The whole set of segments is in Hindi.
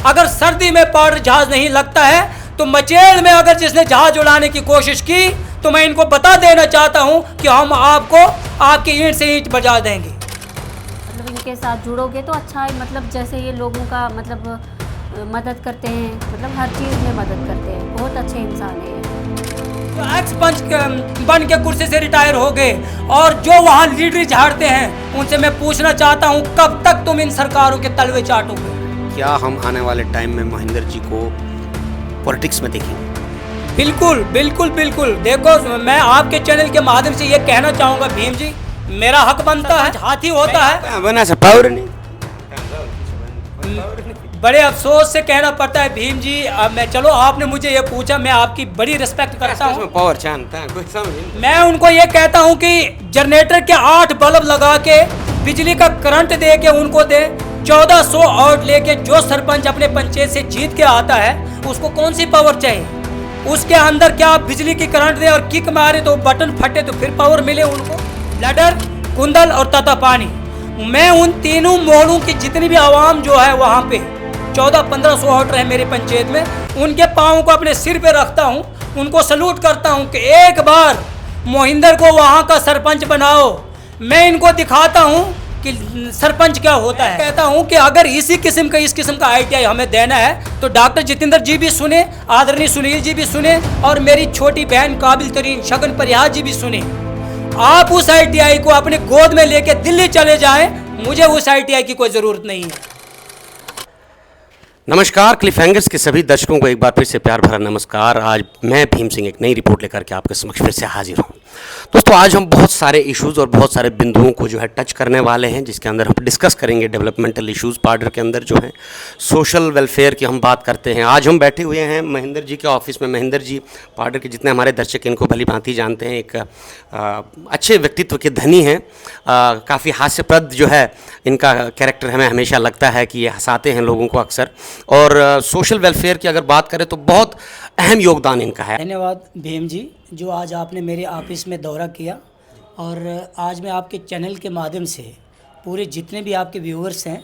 अगर सर्दी में पाउडर जहाज नहीं लगता है तो मचेल में अगर जिसने जहाज उड़ाने की कोशिश की तो मैं इनको बता देना चाहता हूं कि हम आपको आपकी ईंट से ईंट बजा देंगे। मतलब इनके साथ जुड़ोगे तो अच्छा है, मतलब जैसे ये लोगों का मतलब मदद करते हैं, मतलब हर चीज़ में मदद करते हैं, बहुत अच्छे इंसान है ये। जो एक्स पंच बन के कुर्सी से रिटायर हो गए और जो वहाँ लीडरी झाड़ते हैं उनसे मैं पूछना चाहता हूँ कब तक तुम इन सरकारों के तलवे चाटोगे? क्या हम आने वाले टाइम में महेंद्र जी को पॉलिटिक्स में देखेंगे? बिल्कुल बिल्कुल बिल्कुल। देखो मैं आपके चैनल के माध्यम से ये कहना चाहूँगा भीम जी, मेरा हक बनता है, हाथी होता है, बना से पावर नहीं। बड़े अफसोस से कहना पड़ता है भीम जी। मैं चलो आपने मुझे ये पूछा, मैं आपकी बड़ी रिस्पेक्ट करता हूँ। पावर जानता है कोई समझ। मैं उनको ये कहता हूँ कि जनरेटर के 8 बल्ब लगा के बिजली का करंट दे के उनको दे। 1400 आउट लेके जो सरपंच अपने पंचायत से जीत के आता है उसको कौन सी पावर चाहिए? उसके अंदर क्या बिजली की करंट दे और किक मारे तो बटन फटे तो फिर पावर मिले उनको? लडर, कुंदल और तता पानी। मैं उन तीनों मोहल्लों की जितनी भी आवाम जो है वहाँ पे 1400-1500 वोटर है मेरे पंचायत में, उनके पाँव को अपने सिर पे रखता हूँ, उनको सलूट करता हूँ कि एक बार मोहिंदर को वहाँ का सरपंच बनाओ। मैं इनको दिखाता हूँ कि सरपंच क्या होता है। कहता हूँ कि अगर इस किस्म का ITI हमें देना है तो डॉक्टर जितेंद्र जी भी सुने, आदरणीय सुनील जी भी सुने और मेरी छोटी बहन काबिल तरीन शगन परिहार जी भी सुने। आप उस ITI को अपने गोद में लेके दिल्ली चले जाएं, मुझे उस ITI की कोई ज़रूरत नहीं है। नमस्कार, क्लिफ हैंगर्स के सभी दर्शकों को एक बार फिर से प्यार भरा नमस्कार। आज मैं भीम सिंह एक नई रिपोर्ट लेकर के आपके समक्ष फिर से हाजिर हूँ। दोस्तों, आज हम बहुत सारे इश्यूज़ और बहुत सारे बिंदुओं को जो है टच करने वाले हैं, जिसके अंदर हम डिस्कस करेंगे डेवलपमेंटल इश्यूज़। पाडर के अंदर जो है सोशल वेलफेयर की हम बात करते हैं। आज हम बैठे हुए हैं महेंद्र जी के ऑफिस में। महेंद्र जी पाडर के जितने हमारे दर्शक इनको भली भांति जानते हैं, एक अच्छे व्यक्तित्व के धनी हैं। काफ़ी हास्यप्रद जो है इनका कैरेक्टर हमें हमेशा लगता है कि ये हंसाते हैं लोगों को अक्सर। और सोशल वेलफेयर की अगर बात करें तो बहुत अहम योगदान इनका है। धन्यवाद भीम जी, जो आज आपने मेरे ऑफिस में दौरा किया और आज मैं आपके चैनल के माध्यम से पूरे जितने भी आपके व्यूअर्स हैं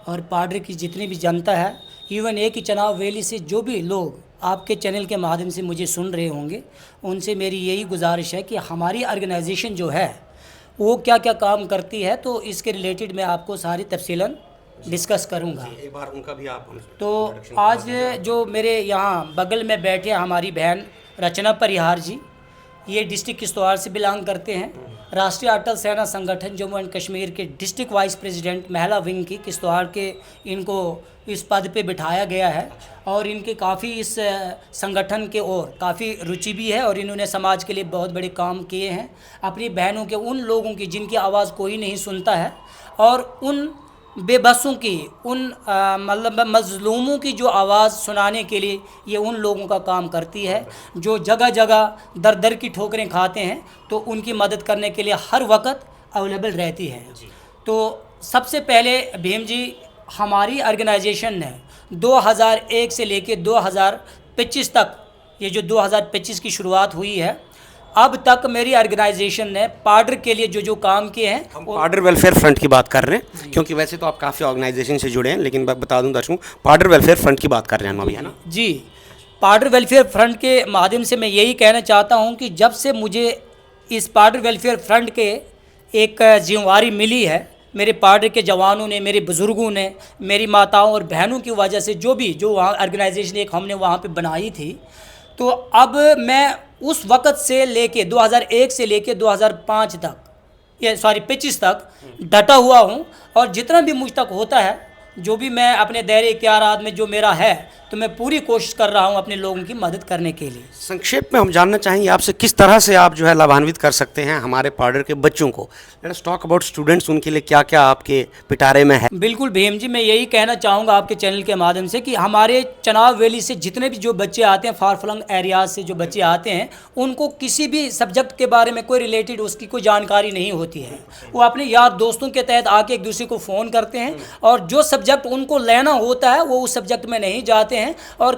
और पाडर की जितनी भी जनता है, इवन एक ही चनाव वैली से जो भी लोग आपके चैनल के माध्यम से मुझे सुन रहे होंगे, उनसे मेरी यही गुजारिश है कि हमारी ऑर्गेनाइजेशन जो है वो क्या क्या काम करती है, तो इसके रिलेटेड मैं आपको सारी तफसीलन डिस्कस करूंगा। एक बार उनका भी आप तो आज जो मेरे यहाँ बगल में बैठे हमारी बहन रचना परिहार जी, ये डिस्ट्रिक्ट किश्तवाड़ से बिलोंग करते हैं। राष्ट्रीय अटल सेना संगठन जम्मू एंड कश्मीर के डिस्ट्रिक्ट वाइस प्रेसिडेंट महिला विंग की किश्तवाड़ के इनको इस पद पे बिठाया गया है और इनके काफ़ी इस संगठन के ओर काफ़ी रुचि भी है और इन्होंने समाज के लिए बहुत बड़े काम किए हैं। अपनी बहनों के, उन लोगों की जिनकी आवाज़ कोई नहीं सुनता है और उन बेबसों की, उन मतलब मज़लूमों की जो आवाज़ सुनाने के लिए ये उन लोगों का काम करती है जो जगह जगह दर दर की ठोकरें खाते हैं, तो उनकी मदद करने के लिए हर वक्त अवेलेबल रहती है। तो सबसे पहले भीम जी, हमारी ऑर्गेनाइजेशन ने 2001 से लेके 2025 तक, ये जो 2025 की शुरुआत हुई है, अब तक मेरी ऑर्गेनाइजेशन ने पाडर के लिए जो जो काम किए हैं। हम पाडर वेलफेयर फ्रंट की बात कर रहे हैं, क्योंकि वैसे तो आप काफ़ी ऑर्गेनाइजेशन से जुड़े हैं, लेकिन बता दूं दर्शकों, पाडर वेलफेयर फ्रंट की बात कर रहे हैं हम अभी, है ना जी। पाडर वेलफेयर फ्रंट के माध्यम से मैं यही कहना चाहता हूं कि जब से मुझे इस पाडर वेलफेयर फ्रंट के एक जिम्मेवारी मिली है, मेरे पाडर के जवानों ने, मेरे बुज़ुर्गों ने, मेरी माताओं और बहनों की वजह से जो वहाँ ऑर्गेनाइजेशन एक हमने वहाँ पे बनाई थी, तो अब मैं उस वक़्त से लेके 2001 से लेके 2005 तक, ये 25 तक डटा हुआ हूँ और जितना भी मुझ तक होता है, जो भी मैं अपने दायरे इख्तियारात में जो मेरा है, तो मैं पूरी कोशिश कर रहा हूँ अपने लोगों की मदद करने के लिए। संक्षेप में हम जानना चाहेंगे आपसे किस तरह से आप जो है लाभान्वित कर सकते हैं हमारे पाडर के बच्चों को। लेट्स टॉक अबाउट स्टूडेंट्स, उनके लिए क्या क्या आपके पिटारे में है। बिल्कुल भीम जी, मैं यही कहना चाहूँगा आपके चैनल के माध्यम से कि हमारे चनाव वैली से जितने भी जो बच्चे आते हैं, फार फ्लंग एरियाज से जो बच्चे आते हैं, उनको किसी भी सब्जेक्ट के बारे में कोई रिलेटेड उसकी कोई जानकारी नहीं होती है। वो अपने यार दोस्तों के तहत आके एक दूसरे को फ़ोन करते हैं और जो सब्जेक्ट उनको लेना होता है वो उस सब्जेक्ट में नहीं जाते हैं और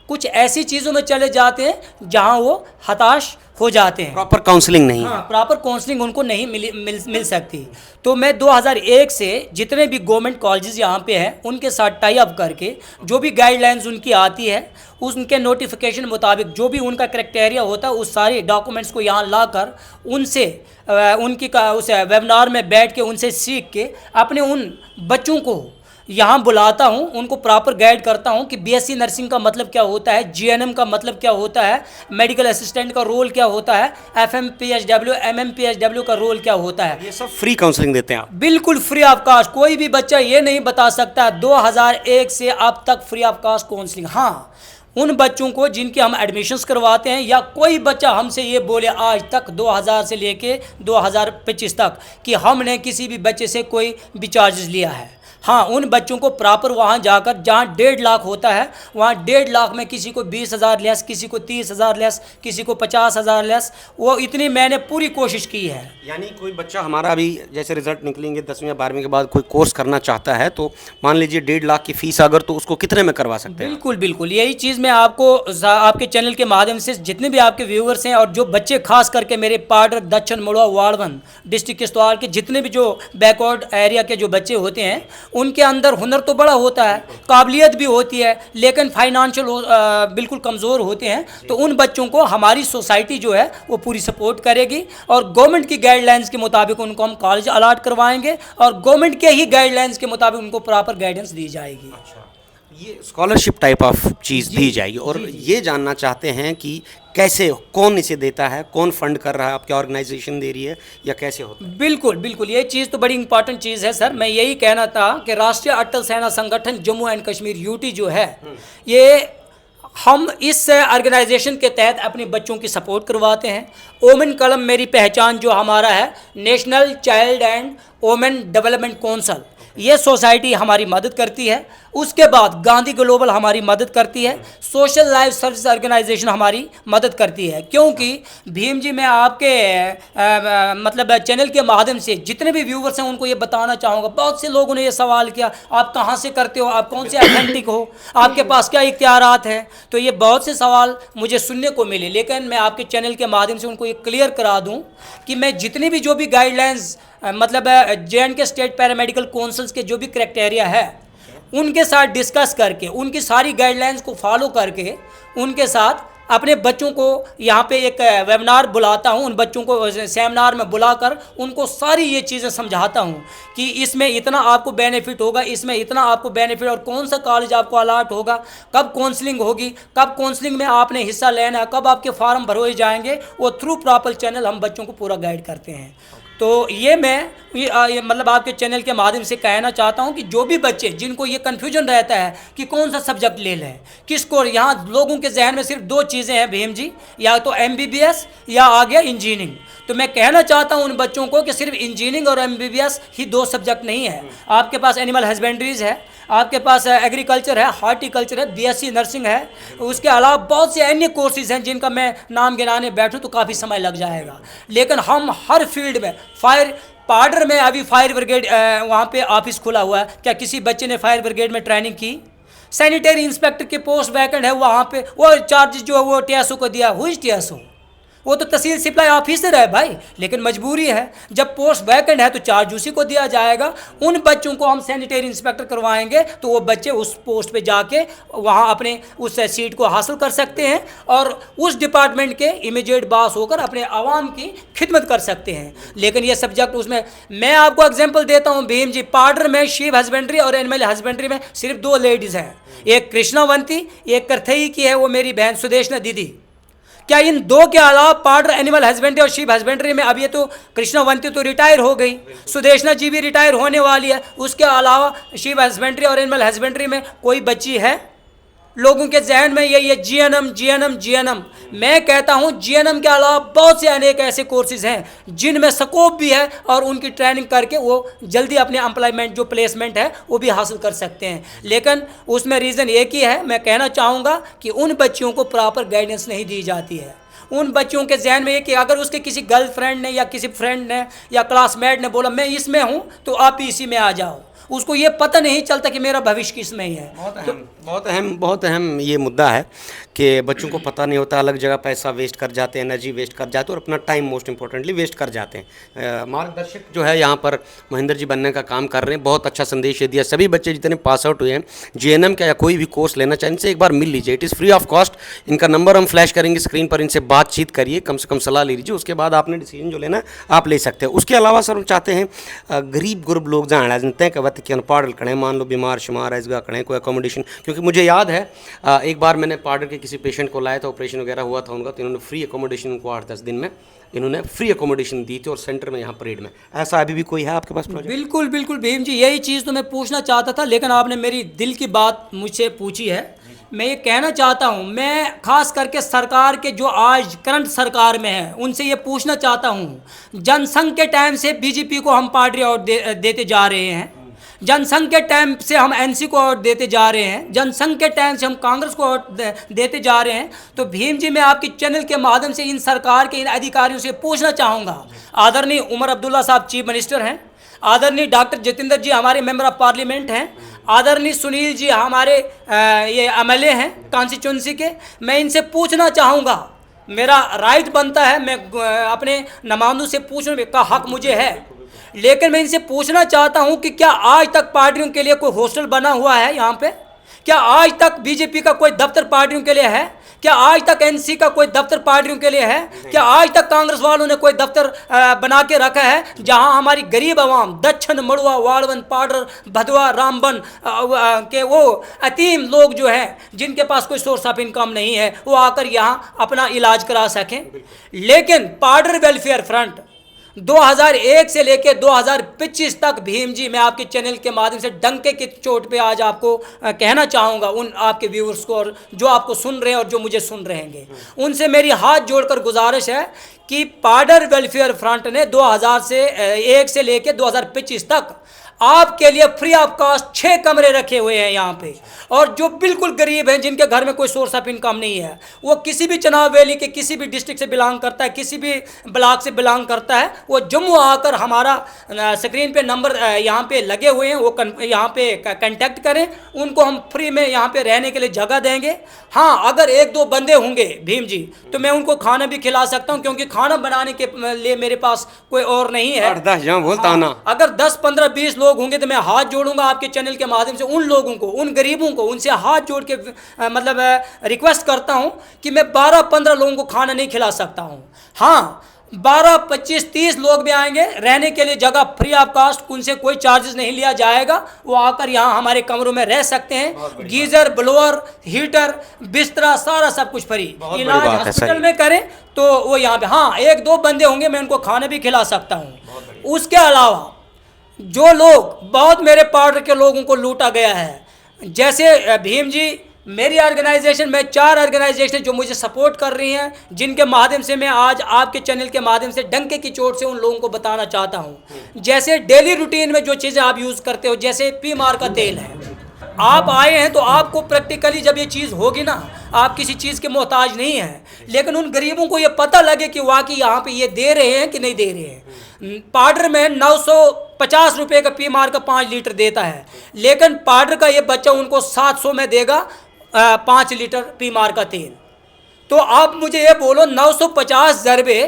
कुछ ऐसी चीज़ों में चले जाते हैं जहां वो हताश हो जाते हैं। प्रॉपर काउंसलिंग नहीं है। हाँ, प्रॉपर काउंसलिंग उनको नहीं मिल सकती। तो मैं 2001 से जितने भी गवर्नमेंट कॉलेजेस यहाँ पे हैं उनके साथ टाई अप करके जो भी गाइडलाइंस उनकी आती है उनके नोटिफिकेशन मुताबिक जो भी उनका क्राइटेरिया होता है उस सारे डॉक्यूमेंट्स को यहाँ लाकर उनसे उस वेबिनार में बैठ के उनसे सीख के अपने उन बच्चों को यहाँ बुलाता हूँ, उनको प्रॉपर गाइड करता हूँ कि बीएससी नर्सिंग का मतलब क्या होता है, जीएनएम का मतलब क्या होता है, मेडिकल असिस्टेंट का रोल क्या होता है, एफएमपीएचडब्ल्यू एमएमपीएचडब्ल्यू का रोल क्या होता है। ये सब फ्री काउंसलिंग देते हैं आप? बिल्कुल फ्री ऑफ कास्ट। कोई भी बच्चा ये नहीं बता सकता 2001 से अब तक फ्री ऑफ कास्ट काउंसलिंग। हाँ, उन बच्चों को जिनके हम एडमिशन्स करवाते हैं या कोई बच्चा हमसे ये बोले आज तक 2000 से लेके 2025 तक कि हमने किसी भी बच्चे से कोई भी चार्जेस लिया है, हाँ, उन बच्चों को प्रॉपर वहाँ जाकर जहाँ 1.5 लाख होता है वहाँ 1.5 लाख में किसी को 20,000 लेस, किसी को 30,000 लेस, किसी को 50,000 लेस, वो इतनी मैंने पूरी कोशिश की है। यानी कोई बच्चा हमारा अभी जैसे रिजल्ट निकलेंगे 10वीं या 12वीं के बाद कोई कोर्स करना चाहता है तो मान लीजिए 1.5 लाख की फीस अगर, तो उसको कितने में करवा सकते हैं? बिल्कुल बिल्कुल, यही चीज़ मैं आपको आपके चैनल के माध्यम से जितने भी आपके व्यूअर्स हैं और जो बच्चे खास करके मेरे पाडर, दक्षिण मुड़वा, वार्ड 1 डिस्ट्रिक्ट किश्तवाड़ के जितने भी जो बैकवर्ड एरिया के जो बच्चे होते हैं उनके अंदर हुनर तो बड़ा होता है, काबिलियत भी होती है, लेकिन फाइनेंशियल बिल्कुल कमज़ोर होते हैं। तो उन बच्चों को हमारी सोसाइटी जो है वो पूरी सपोर्ट करेगी और गवर्नमेंट की गाइडलाइंस के मुताबिक उनको हम कॉलेज अलाट करवाएंगे और गवर्नमेंट के ही गाइडलाइंस के मुताबिक उनको प्रॉपर गाइडेंस दी जाएगी। ये स्कॉलरशिप टाइप ऑफ चीज़ दी जाएगी। और ये जानना चाहते हैं कि कैसे, कौन इसे देता है, कौन फंड कर रहा है, आपकी ऑर्गेनाइजेशन दे रही है या कैसे होता है? बिल्कुल बिल्कुल, ये चीज़ तो बड़ी इंपॉर्टेंट चीज़ है सर। मैं यही कहना था कि राष्ट्रीय अटल सेना संगठन जम्मू एंड कश्मीर यूटी जो है, ये हम इस ऑर्गेनाइजेशन के तहत अपने बच्चों की सपोर्ट करवाते हैं। ओमेन कलम मेरी पहचान जो हमारा है, national child and women development council, ये सोसाइटी हमारी मदद करती है। उसके बाद गांधी ग्लोबल हमारी मदद करती है। सोशल लाइफ सर्विस ऑर्गेनाइजेशन हमारी मदद करती है। क्योंकि भीम जी, मैं आपके मतलब चैनल के माध्यम से जितने भी व्यूवर्स हैं उनको ये बताना चाहूँगा, बहुत से लोगों ने ये सवाल किया आप कहाँ से करते हो, आप कौन से ऑथेंटिक हो, आपके पास क्या इख्तियारात हैं। तो ये बहुत से सवाल मुझे सुनने को मिले, लेकिन मैं आपके चैनल के माध्यम से उनको ये क्लियर करा दूँ कि मैं जितनी भी जो भी गाइडलाइंस मतलब JNK स्टेट पैरामेडिकल काउंसिल्स के जो भी क्राइटेरिया है उनके साथ डिस्कस करके, उनकी सारी गाइडलाइंस को फॉलो करके उनके साथ अपने बच्चों को यहाँ पे एक वेबिनार बुलाता हूँ, उन बच्चों को सेमिनार में बुलाकर उनको सारी ये चीज़ें समझाता हूँ कि इसमें इतना आपको बेनिफिट होगा, इसमें इतना आपको बेनिफिट, और कौन सा कॉलेज आपको अलाट होगा, कब काउंसलिंग होगी, कब काउंसलिंग में आपने हिस्सा लेना है, कब आपके फार्म भरोए जाएंगे, वो थ्रू प्रॉपर चैनल हम बच्चों को पूरा गाइड करते हैं। तो ये मैं मतलब आपके चैनल के माध्यम से कहना चाहता हूँ कि जो भी बच्चे जिनको ये कन्फ्यूजन रहता है कि कौन सा सब्जेक्ट ले लें, किसको, यहाँ लोगों के जहन में सिर्फ 2 चीज़ें हैं भीम जी, या तो MBBS या आ गया इंजीनियरिंग। तो मैं कहना चाहता हूँ उन बच्चों को कि सिर्फ इंजीनियरिंग और MBBS ही 2 सब्जेक्ट नहीं है। आपके पास एनिमल हस्बेंड्रीज है, आपके पास एग्रीकल्चर है, हार्टिकल्चर है, BSc नर्सिंग है, उसके अलावा बहुत से अन्य कोर्सेज हैं जिनका मैं नाम गिनाने बैठूं तो काफ़ी समय लग जाएगा। लेकिन हम हर फील्ड में, पाडर में अभी फायर ब्रिगेड वहाँ पे ऑफिस खुला हुआ है, क्या किसी बच्चे ने फायर ब्रिगेड में ट्रेनिंग की? सैनिटरी इंस्पेक्टर के पोस्ट वैकेंट है वहाँ पे, वो चार्ज जो है वो TSO को दिया, हुई TSO, वो तो तहसील सप्लाई ऑफिसर है भाई, लेकिन मजबूरी है, जब पोस्ट वैकेंट है तो चार्ज उसी को दिया जाएगा। उन बच्चों को हम सैनिटरी इंस्पेक्टर करवाएंगे तो वो बच्चे उस पोस्ट पे जाके वहाँ अपने उस सीट को हासिल कर सकते हैं और उस डिपार्टमेंट के इमीडिएट बॉस होकर अपने आवाम की खिदमत कर सकते हैं। लेकिन ये सब्जेक्ट उसमें, मैं आपको एग्जाम्पल देता हूँ भीम जी, पाडर में शीप हस्बेंड्री और एनिमल हस्बेंड्री में सिर्फ 2 लेडीज़ हैं, एक कृष्णावंती, एक करथई की है, वो मेरी बहन सुदेशना दीदी। क्या इन 2 के अलावा पाडर एनिमल हस्बेंड्री और शीप हस्बेंड्री में, अब ये तो कृष्णावंती तो रिटायर हो गई, सुदेशना जी भी रिटायर होने वाली है, उसके अलावा शीप हस्बेंड्री और एनिमल हस्बेंड्री में कोई बच्ची है? लोगों के जहन में यही है GNM। मैं कहता हूँ GNM के अलावा बहुत से अनेक ऐसे कोर्सेज हैं जिनमें स्कोप भी है और उनकी ट्रेनिंग करके वो जल्दी अपने एम्प्लॉयमेंट जो प्लेसमेंट है वो भी हासिल कर सकते हैं। लेकिन उसमें रीज़न एक ही है, मैं कहना चाहूँगा कि उन बच्चियों को प्रॉपर गाइडेंस नहीं दी जाती है। उन बच्चों के जहन में ये कि अगर उसके किसी गर्लफ्रेंड ने या किसी फ्रेंड ने या क्लासमेट ने बोला मैं इसमें हूँ तो आप भी इसी में आ जाओ, उसको ये पता नहीं चलता कि मेरा भविष्य किसमें ही है। बहुत अहम ये मुद्दा है कि बच्चों को पता नहीं होता, अलग जगह पैसा वेस्ट कर जाते हैं, एनर्जी वेस्ट कर जाते हैं और अपना टाइम मोस्ट इंपॉर्टेंटली वेस्ट कर जाते हैं। मार्गदर्शक जो है यहाँ पर महेंद्र जी बनने का काम कर रहे हैं, बहुत अच्छा संदेश ये दिया। सभी बच्चे जितने पास आउट हुए हैं जीएनएम का या कोई भी कोर्स लेना चाहें, इनसे एक बार मिल लीजिए, it is free of cost. इनका नंबर हम फ्लैश करेंगे स्क्रीन पर, इनसे बातचीत करिए, कम से कम सलाह ले लीजिए, उसके बाद आपने डिसीजन जो लेना है आप ले सकते हैं। उसके अलावा सर हम चाहते हैं गरीब गुरब लोग जाना जनते हैं कवत कि पार्डल करें, मान लो बीमार शुमार ऐसा करें, कोई अकोमोडेशन, क्योंकि मुझे याद है एक बार मैंने पार्डर के किसी पेशेंट को लाया था, ऑपरेशन वगैरह हुआ था उनका, तो इन्होंने फ्री अकोमोडेशन उनको 8-10 दिन में इन्होंने फ्री अकोमोडेशन दी थी और सेंटर में यहाँ परेड में। ऐसा अभी भी कोई है आपके पास प्रोजेक्ट? बिल्कुल बिल्कुल भीम जी, यही चीज़ तो मैं पूछना चाहता था, लेकिन आपने मेरी दिल की बात मुझसे पूछी है। मैं ये कहना चाहता हूँ, मैं खास करके सरकार के जो आज करंट सरकार में है उनसे ये पूछना चाहता हूँ, जनसंघ के टाइम से बीजेपी को हम पार्टी और देते जा रहे हैं, जनसंघ के टाइम से हम एनसी को वोट देते जा रहे हैं, जनसंघ के टाइम से हम कांग्रेस को वोट देते जा रहे हैं। तो भीम जी, मैं आपके चैनल के माध्यम से इन सरकार के इन अधिकारियों से पूछना चाहूँगा, आदरणीय उमर अब्दुल्ला साहब चीफ मिनिस्टर हैं, आदरणीय डॉक्टर जितेंद्र जी हमारे मेंबर ऑफ पार्लियामेंट हैं, आदरणीय सुनील जी हमारे ये एमएलए हैं कॉन्स्टिट्यूंसी के, मैं इनसे पूछना चाहूँगा, मेरा राइट बनता है, मैं अपने नुमाइंदों से पूछने का हक मुझे है, लेकिन मैं इनसे पूछना चाहता हूं कि क्या आज तक पार्टियों के लिए कोई हॉस्टल बना हुआ है यहाँ पे? क्या आज तक बीजेपी का कोई दफ्तर पार्टियों के लिए है? क्या आज तक एनसी का कोई दफ्तर पार्टियों के लिए है? क्या आज तक कांग्रेस वालों ने कोई दफ्तर बना के रखा है जहां हमारी गरीब आवाम दक्षिण मड़ुआ वाड़वन पाडर भदवा रामबन के वो अतीम लोग जो हैं जिनके पास कोई सोर्स ऑफ इनकम नहीं है वो आकर यहाँ अपना इलाज करा सकें? लेकिन पाडर वेलफेयर फ्रंट 2001 से लेकर 2025 तक भीम जी, मैं आपके चैनल के माध्यम से डंके की चोट पे आज आपको कहना चाहूँगा, उन आपके व्यूअर्स को और जो आपको सुन रहे हैं और जो मुझे सुन रहे हैं, उनसे मेरी हाथ जोड़कर गुजारिश है कि पाडर वेलफेयर फ्रंट ने 2001 से लेकर 2025 तक आपके लिए फ्री ऑफ कॉस्ट 6 कमरे रखे हुए हैं यहाँ पे, और जो बिल्कुल गरीब हैं जिनके घर में कोई सोर्स ऑफ इनकम नहीं है, वो किसी भी चुनाव वैली के किसी भी डिस्ट्रिक्ट से बिलोंग करता है, किसी भी ब्लॉक से बिलोंग करता है, वो जम्मू आकर हमारा स्क्रीन पे नंबर यहाँ पे लगे हुए हैं, वो यहाँ पे कंटेक्ट करें, उनको हम फ्री में यहाँ पे रहने के लिए जगह देंगे। हाँ, अगर 1-2 बंदे होंगे भीम जी तो मैं उनको खाना भी खिला सकता हूँ, क्योंकि खाना बनाने के लिए मेरे पास कोई और नहीं है। 8-10 बोलता ना, अगर 10-15-20 लोग होंगे तो मैं हाथ जोड़ूंगा आपके चैनल के माध्यम से उन लोगों को, उन गरीबों को, उनसे हाथ जोड़ के मतलब रिक्वेस्ट करता हूं कि मैं 12-15 लोगों को खाना नहीं खिला सकता हूं। हाँ, 12-25-30 लोग भी आएंगे, रहने के लिए जगह फ्री ऑफ कास्ट, उनसे कोई चार्जेस नहीं लिया जाएगा, वो आकर यहाँ हमारे कमरों में रह सकते हैं। गीजर, ब्लोअर, हीटर, बिस्तरा, सारा सब कुछ फ्री। इलाज हॉस्पिटल में करें तो वो यहाँ पे, हाँ 1-2 बंदे होंगे मैं उनको खाना भी खिला सकता हूँ। उसके अलावा जो लोग, बहुत मेरे पार्टी के लोगों को लूटा गया है, जैसे भीम जी मेरी ऑर्गेनाइजेशन में 4 ऑर्गेनाइजेशन जो मुझे सपोर्ट कर रही हैं, जिनके माध्यम से मैं आज आपके चैनल के माध्यम से डंके की चोट से उन लोगों को बताना चाहता हूं। जैसे डेली रूटीन में जो चीज़ें आप यूज़ करते हो, जैसे पीमार का तेल है, आप आए हैं तो आपको प्रैक्टिकली जब ये चीज़ होगी ना, आप किसी चीज़ के मोहताज नहीं हैं, लेकिन उन गरीबों को ये पता लगे कि वाकई यहाँ पे ये दे रहे हैं कि नहीं दे रहे हैं। पाउडर में 950 रुपये का पीमार का 5 लीटर देता है, लेकिन पाउडर का ये बच्चा उनको 700 में देगा 5 लीटर पीमार का तेल। तो आप मुझे ये बोलो 950 ज़रबे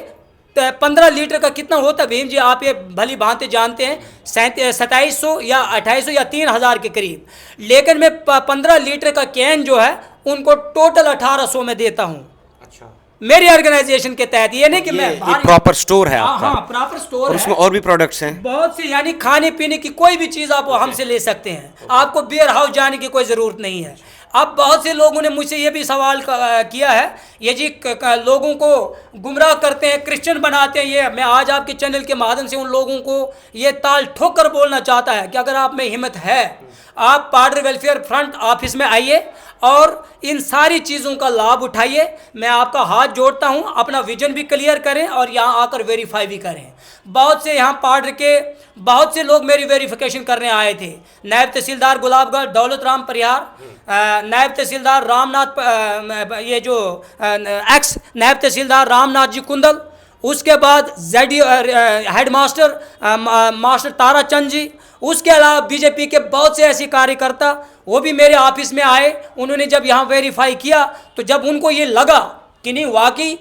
15 लीटर का कितना होता है भीम जी? आप ये भली भांति जानते हैं, 2700 या 2800 या 3000 के करीब। लेकिन मैं 15 लीटर का कैन जो है उनको टोटल 1800 में देता हूँ। अच्छा, मेरी ऑर्गेनाइजेशन के तहत। ये नहीं कि मैं प्रॉपर स्टोर है आपका? हाँ, प्रॉपर स्टोर है। उसमें और भी प्रोडक्ट्स हैं बहुत से, यानी खाने पीने की कोई भी चीज़ आप हमसे ले सकते हैं, आपको बियर हाउस जाने की कोई ज़रूरत नहीं है। अब बहुत से लोगों ने मुझसे ये भी सवाल किया है, ये जी लोगों को गुमराह करते हैं, क्रिश्चियन बनाते हैं। ये मैं आज आपके चैनल के माध्यम से उन लोगों को ये ताल ठोक कर बोलना चाहता है कि अगर आप में हिम्मत है, आप पाडर वेलफेयर फ्रंट ऑफिस में आइए और इन सारी चीज़ों का लाभ उठाइए। मैं आपका हाथ जोड़ता हूं, अपना विजन भी क्लियर करें और यहाँ आकर वेरीफाई भी करें। बहुत से यहाँ पाडर के बहुत से लोग मेरी वेरिफिकेशन करने आए थे। नायब तहसीलदार गुलाबगढ़ दौलत राम परिहार, नायब तहसीलदार रामनाथ, ये जो एक्स नायब तहसीलदार रामनाथ जी कुंदल, उसके बाद हेड मास्टर मास्टर ताराचंद जी, उसके अलावा बीजेपी के बहुत से ऐसे कार्यकर्ता वो भी मेरे ऑफिस में आए। उन्होंने जब यहाँ वेरीफाई किया तो जब उनको ये लगा कि नहीं वाकई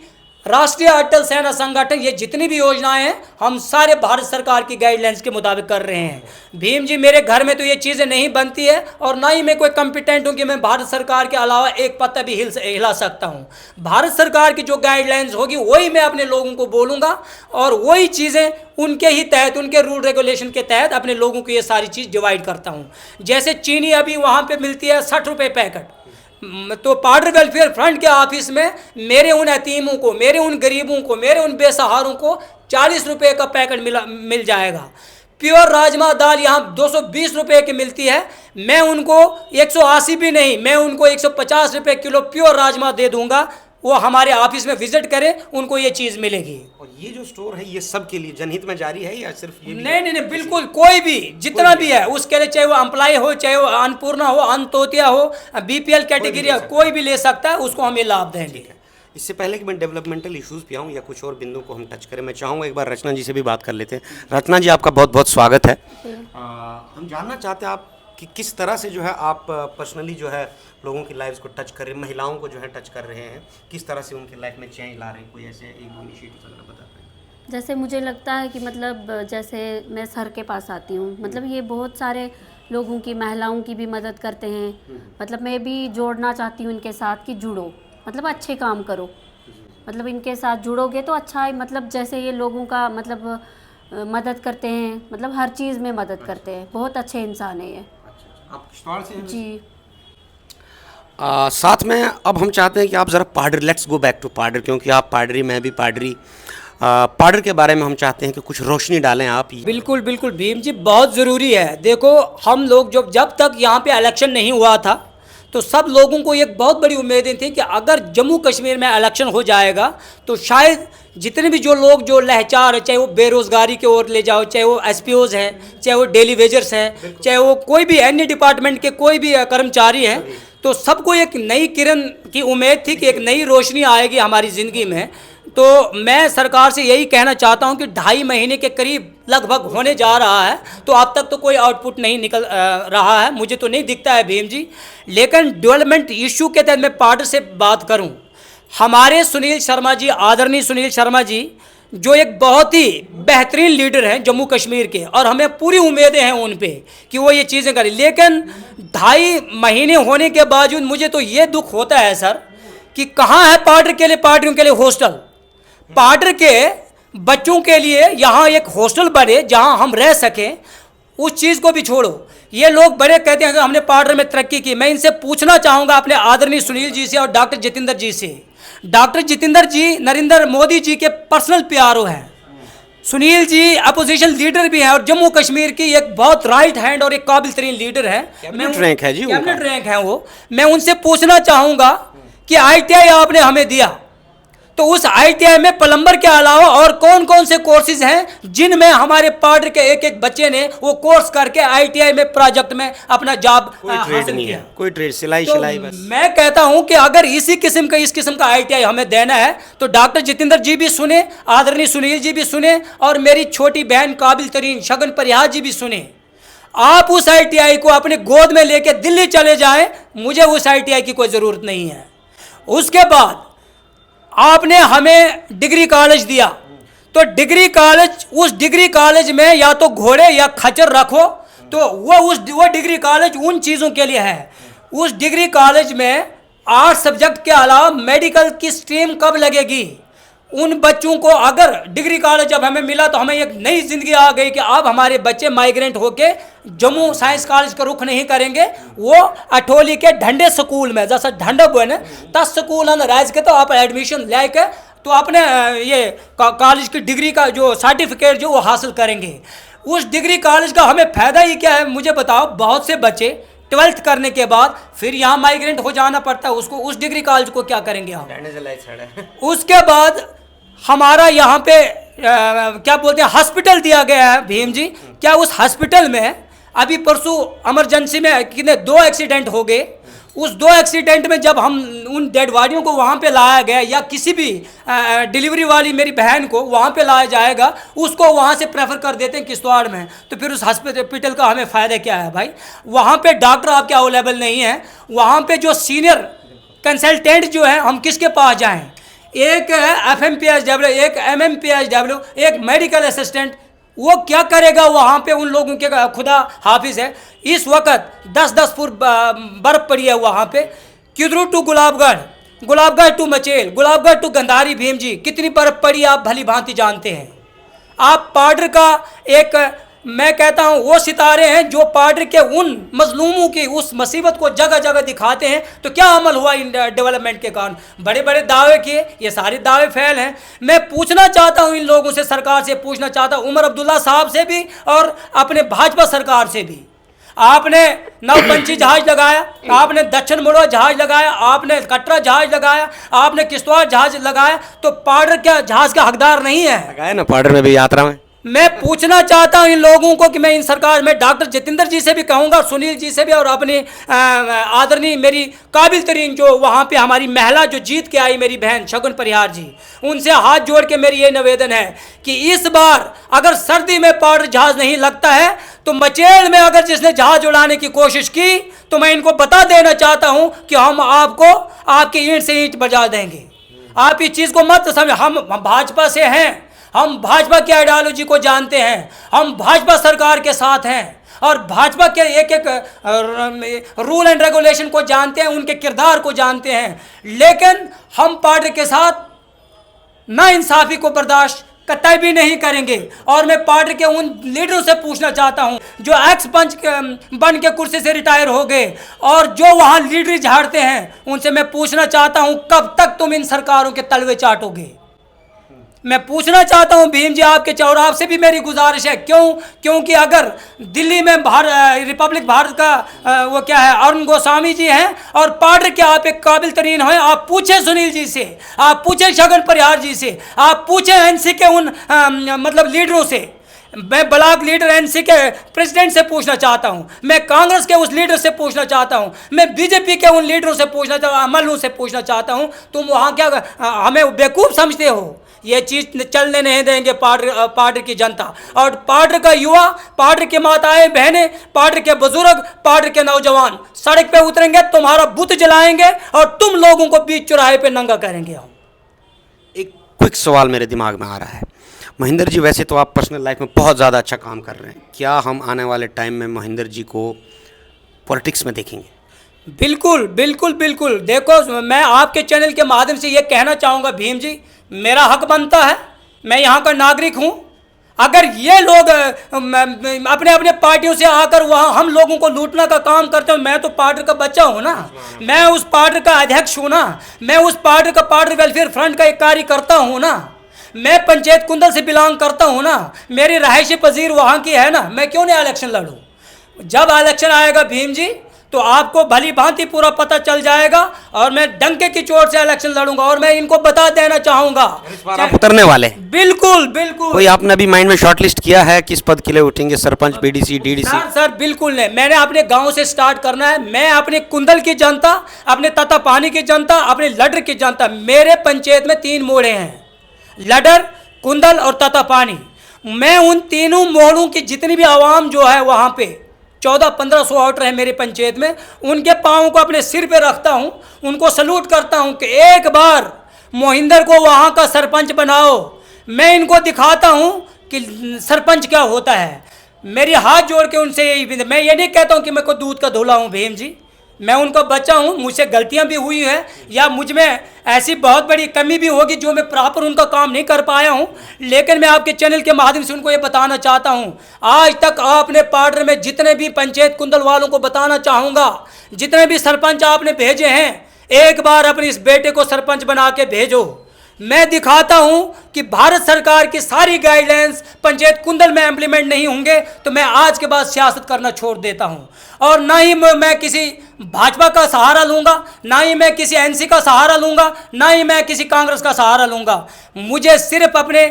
राष्ट्रीय अटल सेना संगठन ये जितनी भी योजनाएं हैं हम सारे भारत सरकार की गाइडलाइंस के मुताबिक कर रहे हैं। भीम जी मेरे घर में तो ये चीज़ें नहीं बनती है और ना ही मैं कोई कॉम्पिटेंट हूँ कि मैं भारत सरकार के अलावा एक पत्ता भी हिला सकता हूँ। भारत सरकार की जो गाइडलाइंस होगी वही मैं अपने लोगों को बोलूँगा और वही चीज़ें उनके ही तहत, उनके रूल रेगुलेशन के तहत अपने लोगों को ये सारी चीज़ डिवाइड करता हूँ। जैसे चीनी अभी वहाँ पर मिलती है 60 रुपये पैकेट, तो पाउडर वेलफेयर फ्रंट के ऑफिस में मेरे उन यतीमों को, मेरे उन गरीबों को, मेरे उन बेसहारों को 40 रुपये का पैकेट मिल जाएगा। प्योर राजमा दाल यहाँ 220 रुपये की मिलती है, मैं उनको 180 भी नहीं, मैं उनको 150 रुपये किलो प्योर राजमा दे दूंगा। वो हमारे ऑफिस में विजिट करें, उनको ये चीज़ मिलेगी। और ये जो स्टोर है ये सब के लिए जनहित में जारी है या सिर्फ ये? नहीं, बिल्कुल कोई भी जितना भी है उसके लिए, चाहे वो एम्प्लॉय हो, चाहे वो अन्नपूर्णा हो, अन्नतोतिया हो, बीपीएल कैटेगरी हो, कोई भी ले सकता है, उसको हम ये लाभ देंगे। इससे पहले कि मैं डेवलपमेंटल इश्यूज़ पे आऊँ या कुछ और बिंदु को हम टच करें, मैं चाहूँगा एक बार रचना जी से भी बात कर लेते हैं। रचना जी आपका बहुत बहुत स्वागत है। हम जानना चाहते हैं आप कि किस तरह से जो है आप पर्सनली जो है लोगों की लाइफ्स को टच कर रहे हैं, महिलाओं को जो है टच कर रहे हैं, किस तरह से उनकी लाइफ में चेंज ला रहे हैं, कोई ऐसे एक दो इनिशिएटिव अगर बता पाएं। जैसे मुझे लगता है कि मतलब जैसे मैं सर के पास आती हूँ, मतलब ये बहुत सारे लोगों की, महिलाओं की भी मदद करते हैं। मतलब मैं भी जोड़ना चाहती हूँ इनके साथ कि जुड़ो, मतलब अच्छे काम करो, मतलब इनके साथ जुड़ोगे तो अच्छा है। मतलब जैसे ये लोगों का मतलब मदद करते हैं, मतलब हर चीज़ में मदद करते हैं, बहुत अच्छे इंसान है ये। आप किश्तवाड़ से हैं? जी। साथ में अब हम चाहते हैं कि आप ज़रा पाडरी, लेट्स गो बैक टू पाडरी, क्योंकि आप पाडरी, मैं भी पाडरी, पाडर के बारे में हम चाहते हैं कि कुछ रोशनी डालें आप। बिल्कुल बिल्कुल भीम जी, बहुत ज़रूरी है। देखो हम लोग जब तक यहाँ पे इलेक्शन नहीं हुआ था तो सब लोगों को एक बहुत बड़ी उम्मीदें थी कि अगर जम्मू कश्मीर में इलेक्शन हो जाएगा तो शायद जितने भी जो लोग जो लाचार है, चाहे वो बेरोज़गारी की ओर ले जाओ, चाहे वो एसपीओज़ हैं, चाहे वो डेली वेजर्स हैं, चाहे वो कोई भी अन्य डिपार्टमेंट के कोई भी कर्मचारी हैं, तो सबको एक नई किरण की उम्मीद थी कि एक नई रोशनी आएगी हमारी ज़िंदगी में। तो मैं सरकार से यही कहना चाहता हूं कि 2.5 महीने के करीब लगभग होने जा रहा है, तो अब तक तो कोई आउटपुट नहीं निकल रहा है, मुझे तो नहीं दिखता है भीम जी। लेकिन डेवलपमेंट इशू के तहत मैं पार्टी से बात करूं, हमारे सुनील शर्मा जी, आदरणीय सुनील शर्मा जी, जो एक बहुत ही बेहतरीन लीडर हैं जम्मू कश्मीर के, और हमें पूरी उम्मीदें हैं उन पे कि वो ये चीज़ें करें। लेकिन 2.5 महीने होने के बावजूद मुझे तो ये दुख होता है सर कि कहाँ है पार्टियों के लिए हॉस्टल, पार्टी के बच्चों के लिए यहाँ एक हॉस्टल बने जहाँ हम रह सकें। उस चीज़ को भी छोड़ो, ये लोग बड़े कहते हैं कि हमने पार्टी में तरक्की की। मैं इनसे पूछना चाहूँगा अपने आदरणीय सुनील जी से और डॉक्टर जितेंद्र जी से। डॉक्टर जितेंद्र जी नरेंद्र मोदी जी के पर्सनल प्यारो हैं, सुनील जी अपोजिशन लीडर भी हैं और जम्मू कश्मीर की एक बहुत राइट हैंड और एक काबिल तरीन लीडर हैं, कैबिनेट रैंक है जी, कैबिनेट रैंक है वो। मैं उनसे पूछना चाहूँगा कि ITI आपने हमें दिया, तो उस ITI में प्लम्बर के अलावा और कौन कौन से कोर्सेज हैं जिनमें हमारे पार्टी के एक एक बच्चे ने वो कोर्स करके ITI में प्रोजेक्ट में अपना जॉब हासिल किया। कोई ट्रेड सिलाई तो सिलाई बस। मैं कहता हूं कि अगर इस किस्म का ITI हमें देना है तो डॉक्टर जितेंद्र जी भी सुने, आदरणीय सुनील जी भी सुने, और मेरी छोटी बहन काबिल तरीन शगन परिहार जी भी सुने। आप उस ITI को अपने गोद में लेके दिल्ली चले जाएं, मुझे उस ITI की कोई ज़रूरत नहीं है। उसके बाद आपने हमें डिग्री कॉलेज दिया, तो उस डिग्री कॉलेज में या तो घोड़े या खच्चर रखो, तो वो डिग्री कॉलेज उन चीज़ों के लिए है। उस डिग्री कॉलेज में 8 सब्जेक्ट के अलावा मेडिकल की स्ट्रीम कब लगेगी? उन बच्चों को अगर डिग्री कॉलेज जब हमें मिला तो हमें एक नई जिंदगी आ गई कि अब हमारे बच्चे माइग्रेंट होके जम्मू साइंस कॉलेज का रुख नहीं करेंगे, वो अठोली के ढंडे स्कूल में, जैसा ढंडा बने तस स्कूल राज के, तो आप एडमिशन लेके तो अपने ये कॉलेज की डिग्री का जो सर्टिफिकेट जो वो हासिल करेंगे। उस डिग्री कॉलेज का हमें फ़ायदा ही क्या है मुझे बताओ? बहुत से बच्चे 12th करने के बाद फिर यहाँ माइग्रेंट हो जाना पड़ता है उसको, उस डिग्री कॉलेज को क्या करेंगे हम? उसके बाद हमारा यहाँ पे क्या बोलते हैं हॉस्पिटल दिया गया है भीम जी, क्या उस हॉस्पिटल में अभी परसों इमरजेंसी में कितने 2 एक्सीडेंट हो गए, उस 2 एक्सीडेंट में जब हम उन डेड बॉडियों को वहाँ पे लाया गया या किसी भी डिलीवरी वाली मेरी बहन को वहाँ पे लाया जाएगा, उसको वहाँ से प्रेफर कर देते हैं किश्तवाड़ में, तो फिर उस हॉस्पिटल का हमें फ़ायदा क्या है भाई? वहाँ पे डॉक्टर आपके अवेलेबल नहीं है, वहाँ पे जो सीनियर कंसल्टेंट जो है हम किसके पास जाएं? एक FMPHW, एक MMPHW, एक मेडिकल असिस्टेंट, वो क्या करेगा वहाँ पे उन लोगों के? खुदा हाफिज़ है, इस वक्त 10-10 फुट बर्फ़ पड़ी है वहाँ पे। किधरू to Gulabgarh, Gulabgarh to Machail, Gulabgarh to Gandhari भीम जी, कितनी बर्फ़ पड़ी आप भली भांति जानते हैं। आप पाउडर का एक, मैं कहता हूँ वो सितारे हैं जो पाउडर के उन मजलूमों की उस मुसीबत को जगह जगह दिखाते हैं। तो क्या अमल हुआ इन डेवलपमेंट के कारण? बड़े बड़े दावे किए, ये सारे दावे फेल हैं। मैं पूछना चाहता हूँ इन लोगों से, सरकार से पूछना चाहता हूँ, उमर अब्दुल्ला साहब से भी और अपने भाजपा सरकार से भी। आपने नवपंची जहाज लगाया, आपने दक्षिण मुड़वा जहाज लगाया, आपने कटरा जहाज लगाया, आपने किश्तवाड़ जहाज लगाया, तो पाउडर क्या जहाज का हकदार नहीं है? लगाया ना पाउडर में भी, यात्रा में। मैं पूछना चाहता हूं इन लोगों को कि मैं इन सरकार में डॉक्टर जितेंद्र जी से भी कहूंगा, सुनील जी से भी, और अपने आदरणीय मेरी काबिल तरीन जो वहाँ पे हमारी महिला जो जीत के आई मेरी बहन शगुन परिहार जी, उनसे हाथ जोड़ के मेरी ये निवेदन है कि इस बार अगर सर्दी में पाउडर जहाज नहीं लगता है तो मचेल में अगर जिसने जहाज उड़ाने की कोशिश की तो मैं इनको बता देना चाहता हूँ कि हम आपको आपकी ईंट से ईंट बजा देंगे। आप इस चीज़ को मत समझ, हम भाजपा से हैं, हम भाजपा की आइडियोलॉजी को जानते हैं, हम भाजपा सरकार के साथ हैं और भाजपा के एक एक रूल एंड रेगुलेशन को जानते हैं, उनके किरदार को जानते हैं। लेकिन हम पार्टी के साथ नाइंसाफ़ी को बर्दाश्त कतई भी नहीं करेंगे। और मैं पार्टी के उन लीडरों से पूछना चाहता हूं जो एक्स पंच बन के कुर्सी से रिटायर हो गए और जो वहां लीडरी झाड़ते हैं, उनसे मैं पूछना चाहता हूं कब तक तुम इन सरकारों के तलवे चाटोगे? मैं पूछना चाहता हूं भीम जी, आपके चौराव से भी मेरी गुजारिश है, क्योंकि अगर दिल्ली में रिपब्लिक भारत का वो क्या है अरुण गोस्वामी जी हैं और पार्टी के आप एक काबिल तरीन हैं, आप पूछें सुनील जी से, आप पूछें शगुन परिहार जी से, आप पूछें एनसी के उन मतलब लीडरों से। मैं ब्लॉक लीडर एनसी के प्रेसिडेंट से पूछना चाहता हूं, मैं कांग्रेस के उस लीडर से पूछना चाहता हूं, मैं बीजेपी के उन लीडरों से पूछना चाहता हूं, अमलों से पूछना चाहता हूं, तुम वहां क्या हमें बेवकूफ़ समझते हो? ये चीज़ चलने नहीं देंगे पार्टी की जनता और पार्टी का युवा, पार्टी की माताएं बहनें, पार्टी के बुजुर्ग, पार्टी के नौजवान सड़क पे उतरेंगे, तुम्हारा बुत जलाएंगे और तुम लोगों को बीच चौराहे पे नंगा करेंगे। हम एक क्विक सवाल मेरे दिमाग में आ रहा है, महेंद्र जी, वैसे तो आप पर्सनल लाइफ में बहुत ज़्यादा अच्छा काम कर रहे हैं, क्या हम आने वाले टाइम में महेंद्र जी को पॉलिटिक्स में देखेंगे? बिल्कुल बिल्कुल बिल्कुल। देखो, मैं आपके चैनल के माध्यम से ये कहना चाहूँगा भीम जी, मेरा हक बनता है, मैं यहाँ का नागरिक हूँ। अगर ये लोग अपने अपने पार्टियों से आकर वहाँ हम लोगों को लूटने का काम करते हो, मैं तो पार्टी का बच्चा हूँ ना, मैं उस पार्टी का अध्यक्ष हूँ ना, मैं उस पार्टी का पार्टी वेलफेयर फ्रंट का एक कार्यकर्ता हूँ ना, मैं पंचायत कुंदल से बिलोंग करता हूँ ना, मेरी रहायशी पजीर वहाँ की है ना, मैं क्यों नहीं इलेक्शन लड़ूँ? जब इलेक्शन आएगा भीम जी तो आपको भली भांति पूरा पता चल जाएगा और मैं डंके की चोट से इलेक्शन लड़ूंगा। और मैं इनको बता देना चाहूंगा, आप उतरने वाले? बिल्कुल बिल्कुल। कोई आपने अभी माइंड में शॉर्टलिस्ट किया है किस पद के लिए उठेंगे? Sarpanch, BDC, DDC? सर बिल्कुल नहीं, मैंने अपने गांव से स्टार्ट करना है। मैं अपने कुंदल की जनता, अपने ततापानी की जनता, अपने लडर की जनता, मेरे पंचायत में 3 मोड़े हैं, लडर, कुंदल और ततापानी। मैं उन तीनों मोड़ों की जितनी भी आवाम जो है वहाँ पे 1400-1500 वोटर है मेरे पंचायत में, उनके पाँव को अपने सिर पे रखता हूँ, उनको सलूट करता हूँ कि एक बार मोहिंदर को वहाँ का सरपंच बनाओ। मैं इनको दिखाता हूँ कि सरपंच क्या होता है। मेरी हाथ जोड़ के उनसे यही, मैं ये नहीं कहता हूँ कि मैं को दूध का धोला हूँ भीम जी, मैं उनका बच्चा हूँ, मुझसे गलतियाँ भी हुई हैं या मुझ में ऐसी बहुत बड़ी कमी भी होगी जो मैं प्रॉपर उनका काम नहीं कर पाया हूँ, लेकिन मैं आपके चैनल के माध्यम से उनको ये बताना चाहता हूँ, आज तक आपने पार्टी में जितने भी पंचायत कुंदल वालों को बताना चाहूँगा, जितने भी सरपंच आपने भेजे हैं, एक बार अपने इस बेटे को सरपंच बना के भेजो। मैं दिखाता हूं कि भारत सरकार की सारी गाइडलाइंस पंचायत कुंदल में इम्प्लीमेंट नहीं होंगे तो मैं आज के बाद सियासत करना छोड़ देता हूं। और ना ही मैं किसी भाजपा का सहारा लूंगा, ना ही मैं किसी एनसी का सहारा लूंगा, ना ही मैं किसी कांग्रेस का सहारा लूंगा। मुझे सिर्फ अपने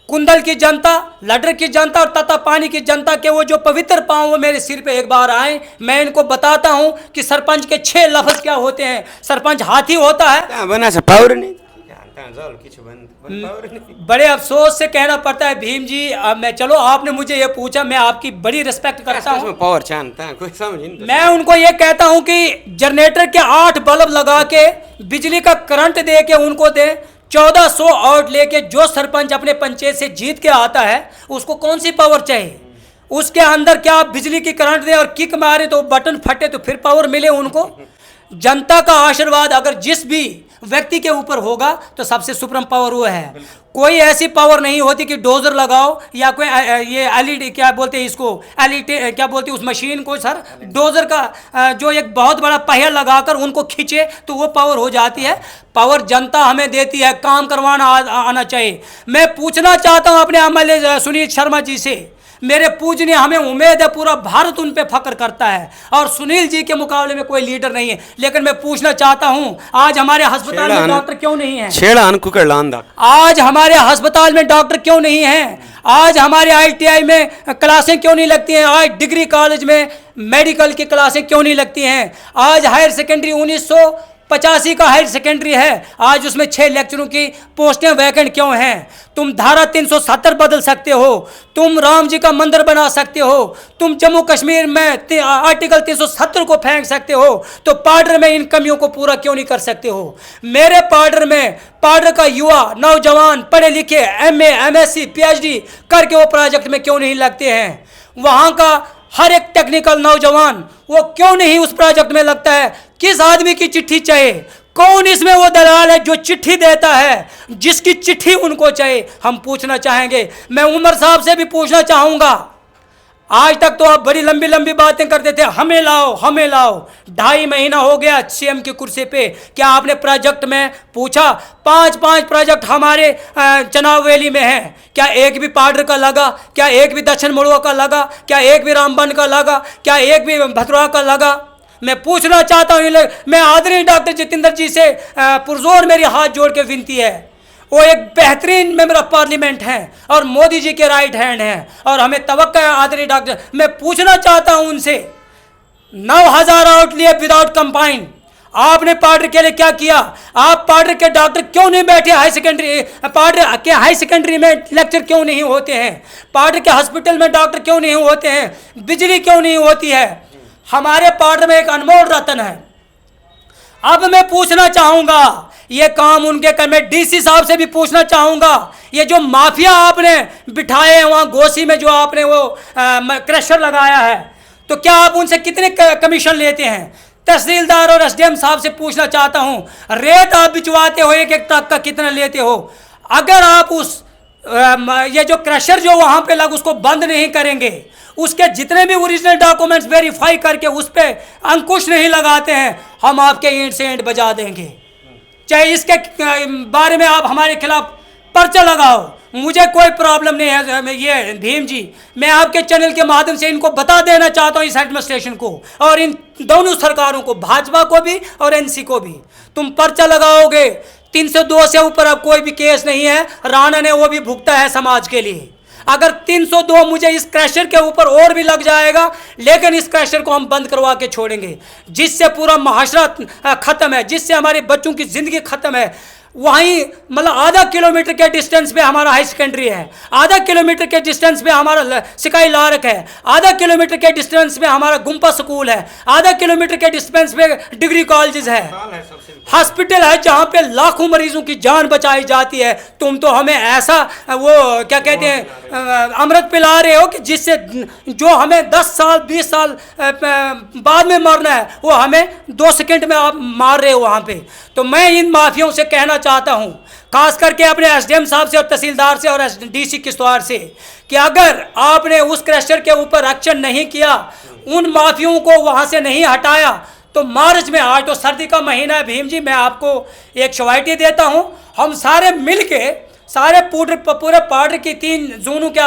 कुंदल की जनता, लडर की जनता और तथा पानी की जनता के वो जो पवित्र पांव वो मेरे सिर पे एक बार आए, मैं इनको बताता हूं कि सरपंच के 6 लफ्ज क्या होते हैं। सरपंच हाथी होता है। बना से पावर नहीं जानता जाल किछ बन पावर नहीं। बड़े अफसोस से कहना पड़ता है भीम जी, अब मैं चलो आपने मुझे ये पूछा, मैं आपकी बड़ी रिस्पेक्ट करता हूँ। पावर जानता कोई समझ नहीं। मैं उनको ये कहता हूँ कि जनरेटर के 8 बल्ब लगा के बिजली का करंट दे के उनको दे, 1400 आउट लेके जो सरपंच अपने पंचायत से जीत के आता है उसको कौन सी पावर चाहिए? उसके अंदर क्या आप बिजली की करंट दें और किक मारे तो बटन फटे तो फिर पावर मिले उनको? जनता का आशीर्वाद अगर जिस भी व्यक्ति के ऊपर होगा तो सबसे सुप्रीम पावर वो है। कोई ऐसी पावर नहीं होती कि डोजर लगाओ या कोई ये एलईडी क्या बोलते हैं इसको, एलईडी क्या बोलते हैं उस मशीन को सर, डोजर का जो एक बहुत बड़ा पहिया लगाकर उनको खींचे तो वो पावर हो जाती है। पावर जनता हमें देती है, काम करवाना आना चाहिए। मैं पूछना चाहता हूँ अपने एमएलए सुनील शर्मा जी से, मेरे पूजनीय, हमें उम्मीद है पूरा भारत उन पे फख्र करता है और सुनील जी के मुकाबले में कोई लीडर नहीं है, लेकिन मैं पूछना चाहता हूं आज हमारे अस्पताल में डॉक्टर क्यों नहीं है? आज हमारे अस्पताल में डॉक्टर क्यों नहीं है? आज हमारे आईटीआई में क्लासें क्यों नहीं लगती हैं? आज डिग्री कॉलेज में मेडिकल की क्लासें क्यों नहीं लगती हैं? आज हायर सेकेंडरी 1985 का हायर सेकेंडरी है, आज उसमें 6 लेक्चरों की पोस्टें वैकेंट क्यों हैं? तुम धारा 370 बदल सकते हो, तुम राम जी का मंदिर बना सकते हो, तुम जम्मू कश्मीर में आर्टिकल 370 को फेंक सकते हो, तो पाडर में इन कमियों को पूरा क्यों नहीं कर सकते हो? मेरे पाडर में पाडर का युवा नौजवान पढ़े लिखे एमए एमएससी पीएचडी करके वो प्रोजेक्ट में क्यों नहीं लगते हैं? वहाँ का हर एक टेक्निकल नौजवान वो क्यों नहीं उस प्रोजेक्ट में लगता है? किस आदमी की चिट्ठी चाहिए? कौन इसमें वो दलाल है जो चिट्ठी देता है, जिसकी चिट्ठी उनको चाहिए? हम पूछना चाहेंगे। मैं उमर साहब से भी पूछना चाहूंगा, आज तक तो आप बड़ी लंबी लंबी बातें करते थे, हमें लाओ हमें लाओ। 2.5 महीना हो गया सीएम की कुर्सी पे, क्या आपने प्रोजेक्ट में पूछा? 5 प्रोजेक्ट हमारे चनाव वैली में हैं, क्या एक भी पाडर का लगा? क्या एक भी दक्षिण मुड़वा का लगा? क्या एक भी रामबन का लगा? क्या एक भी भद्रवा का लगा? मैं पूछना चाहता हूँ, मैं आदरणीय डॉक्टर जितेंद्र जी से पुरजोर मेरी हाथ जोड़ के विनती है, वो एक बेहतरीन मेंबर ऑफ पार्लियामेंट हैं और मोदी जी के राइट हैंड हैं और हमें तवक्का है आदरणीय डॉक्टर। मैं पूछना चाहता हूं उनसे, 9000 आउट लिए विदाउट कंबाइन, आपने पाडर के लिए क्या किया? आप पाडर के डॉक्टर क्यों नहीं बैठे? हाई सेकेंडरी पाडर के हाई सेकेंडरी में लेक्चर क्यों नहीं होते हैं? पाडर के हॉस्पिटल में डॉक्टर क्यों नहीं होते हैं? बिजली क्यों नहीं होती है? हमारे पाडर में एक अनमोल रतन है। अब मैं पूछना चाहूंगा, ये काम उनके कर, मैं डीसी साहब से भी पूछना चाहूंगा, ये जो माफिया आपने बिठाए हैं वहां गोसी में, जो आपने वो क्रशर लगाया है, तो क्या आप उनसे कितने कमीशन लेते हैं? तहसीलदार और एसडीएम साहब से पूछना चाहता हूं, रेत आप बिचवाते हो एक ट्रक का कितना लेते हो? अगर आप उस ये जो क्रशर जो वहां पे लग उसको बंद नहीं करेंगे, उसके जितने भी ओरिजिनल डॉक्यूमेंट्स वेरीफाई करके उस पर अंकुश नहीं लगाते हैं, हम आपके ईंट से ईंट बजा देंगे। चाहे इसके बारे में आप हमारे खिलाफ पर्चा लगाओ, मुझे कोई प्रॉब्लम नहीं है। ये भीम जी, मैं आपके चैनल के माध्यम से इनको बता देना चाहता हूँ, इस एडमिनिस्ट्रेशन को और इन दोनों सरकारों को, भाजपा को भी और एनसी को भी, तुम पर्चा लगाओगे 302 से ऊपर अब कोई भी केस नहीं है। राणा ने वो भी भुगता है समाज के लिए। अगर 302 मुझे इस क्रैशर के ऊपर और भी लग जाएगा, लेकिन इस क्रैशर को हम बंद करवा के छोड़ेंगे, जिससे पूरा मुआशरा खत्म है, जिससे हमारे बच्चों की जिंदगी खत्म है। वहीं मतलब आधा किलोमीटर के डिस्टेंस पे हमारा हाई सेकेंडरी है, आधा किलोमीटर के डिस्टेंस पे हमारा सिकाई लारक है, आधा किलोमीटर के डिस्टेंस पे हमारा गुम्पा स्कूल है, आधा किलोमीटर के डिस्टेंस पे डिग्री कॉलेजेस है, हॉस्पिटल है जहाँ पे लाखों मरीजों की जान बचाई जाती है। तुम तो हमें ऐसा वो क्या कहते हैं अमृत पिला रहे हो कि जिससे जो हमें 10 साल 20 साल बाद में मरना है वो हमें 2 सेकंड में आप मार रहे हो वहाँ पे। तो मैं इन माफियों से कहना चाहता हूँ, खास करके अपने एसडीएम साहब से और तहसीलदार से और डीसी किश्तवाड़ से, कि अगर आपने उस क्रैशर के ऊपर एक्शन नहीं किया, उन माफियों को वहाँ से नहीं हटाया, तो मार्च में, आज तो सर्दी का महीना है भीम जी, मैं आपको एक शवाइटी देता हूँ, हम सारे मिल के सारे पूरे पार्टी की 3 जूनों के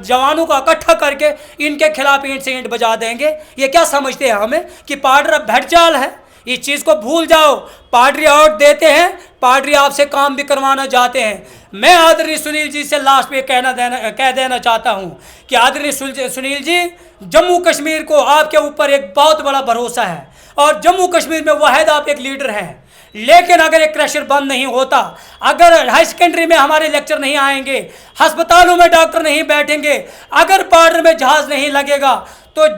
जवानों को इकट्ठा करके इनके खिलाफ ईंट से ईंट बजा देंगे। ये क्या समझते हैं हमें कि पार्टी अब भेड़ चाल है? इस चीज़ को भूल जाओ। पार्टी आउट देते हैं, पार्टी आपसे काम भी करवाना चाहते हैं। मैं आदरणीय सुनील जी से लास्ट पे कह देना चाहता हूं कि आदरणीय सुनील जी, जम्मू कश्मीर को आपके ऊपर एक बहुत बड़ा भरोसा है और जम्मू कश्मीर में वाहिद आप एक लीडर हैं। लेकिन अगर एक क्रशर बंद नहीं होता, अगर हाई सेकेंडरी में हमारे लेक्चर नहीं आएंगे, अस्पतालों में डॉक्टर नहीं बैठेंगे, अगर बॉर्डर में जहाज नहीं लगेगा, तो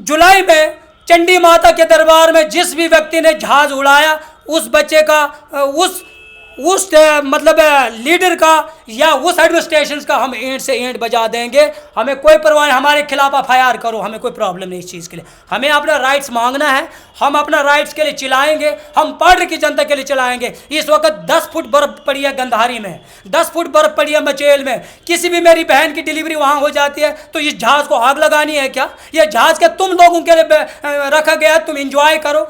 जुलाई में चंडी माता के दरबार में जिस भी व्यक्ति ने जहाज उड़ाया उस बच्चे का, उस मतलब लीडर का या उस एडमिनिस्ट्रेशन का हम एंड से एंड बजा देंगे। हमें कोई परवाह नहीं, हमारे खिलाफ FIR करो, हमें कोई प्रॉब्लम नहीं इस चीज़ के लिए। हमें अपना राइट्स मांगना है, हम अपना राइट्स के लिए चिल्लाएंगे, हम बॉर्डर की जनता के लिए चिल्लाएंगे। इस वक्त 10 फुट बर्फ पड़ी है गंधारी में, 10 फुट बर्फ पड़ी है मचेल में। किसी भी मेरी बहन की डिलीवरी वहाँ हो जाती है तो इस जहाज़ को आग लगानी है क्या? ये जहाज़ क्या तुम लोगों के लिए रखा गया? तुम इंजॉय करो,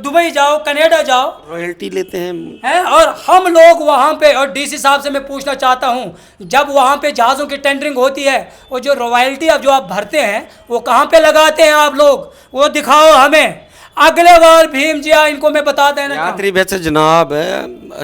दुबई जाओ, कनाडा जाओ, रॉयल्टी लेते हैं और हम लोग वहाँ पे, और DC साहब से मैं पूछना चाहता हूँ, जब वहाँ पे जहाज़ों की टेंडरिंग होती है, वो जो रॉयल्टी अब जो आप भरते हैं वो कहाँ पे लगाते हैं आप लोग? वो दिखाओ हमें। अगले बार भीम जी इनको मैं बता देना यात्री वैसे जनाब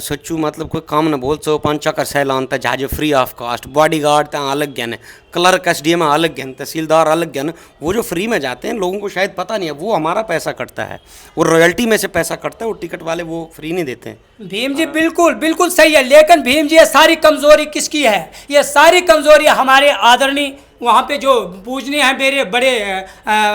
सच्चू मतलब कोई काम न बोल सो 5 चक्कर सैलान था जहाज free of cost, bodyguard तक अलग ज्ञान है, क्लर्क SDM अलग ज्ञान, तहसीलदार अलग ज्ञान। वो जो फ्री में जाते हैं लोगों को शायद पता नहीं है, वो हमारा पैसा कटता है, वो रॉयल्टी में से पैसा कटता है, वो टिकट वाले वो फ्री नहीं देते हैं। भीम जी बिल्कुल बिल्कुल सही है, लेकिन भीम जी ये सारी कमजोरी किसकी है? ये सारी कमजोरी हमारे आदरणीय वहाँ पे जो पूजनीय हैं मेरे बड़े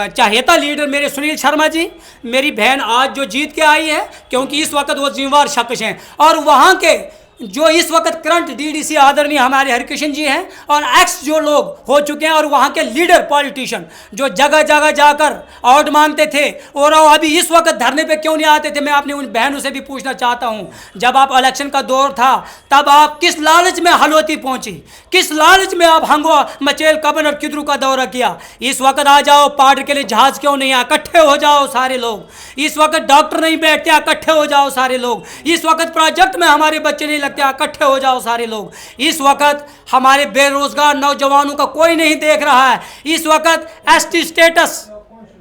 चाहेता लीडर मेरे सुनील शर्मा जी, मेरी बहन आज जो जीत के आई है, क्योंकि इस वक्त वो जिम्मेवार शख्स हैं। और वहाँ के जो इस वक्त करंट DDC आदरणीय हमारे हरकिशन जी हैं और एक्स जो लोग हो चुके हैं, और वहाँ के लीडर पॉलिटिशियन जो जगह जगह जाकर आउट मांगते थे और अभी इस वक्त धरने पे क्यों नहीं आते थे, मैं अपनी उन बहनों से भी पूछना चाहता हूँ। जब आप इलेक्शन का दौर था तब आप किस लालच में हलोती पहुँची, किस लालच में आप हंगवा मचेल कबन और किदरू का दौरा किया? इस वक्त आ जाओ, पार्टी के लिए जहाज क्यों नहीं आया? इकट्ठे हो जाओ सारे लोग। इस वक्त डॉक्टर नहीं बैठते, इकट्ठे हो जाओ सारे लोग। इस वक्त प्रोजेक्ट में हमारे बच्चे नहीं लगते, इकट्ठे हो जाओ सारे लोग। इस वक्त हमारे बेरोजगार नौजवानों का कोई नहीं देख रहा है। इस वक्त ST स्टेटस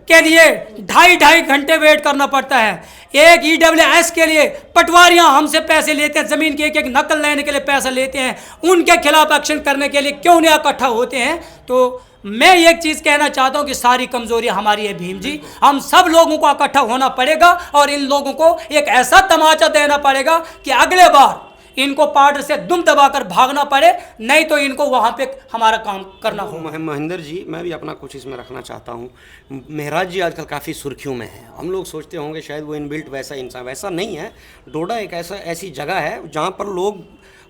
के लिए 2.5 घंटे वेट करना पड़ता है। एक EWS के लिए पटवारियां हमसे पैसे लेते हैं, ज़मीन की एक नकल लेने के लिए पैसा लेते हैं, उनके खिलाफ एक्शन करने के लिए क्यों नहीं इकट्ठा होते हैं? तो मैं एक चीज़ कहना चाहता हूं कि सारी कमजोरी हमारी है भीम जी। हम सब लोगों को इकट्ठा होना पड़ेगा और इन लोगों को एक ऐसा तमाचा देना पड़ेगा कि अगले बार इनको पार्ट से दुम दबाकर भागना पड़े, नहीं तो इनको वहाँ पे हमारा काम करना हो। महेंद्र जी, मैं भी अपना कुछ इसमें रखना चाहता हूँ। महराज जी आजकल काफ़ी सुर्खियों में है। हम लोग सोचते होंगे शायद वो इनबिल्ट वैसा इंसान, वैसा नहीं है। डोडा एक ऐसी जगह है जहाँ पर लोग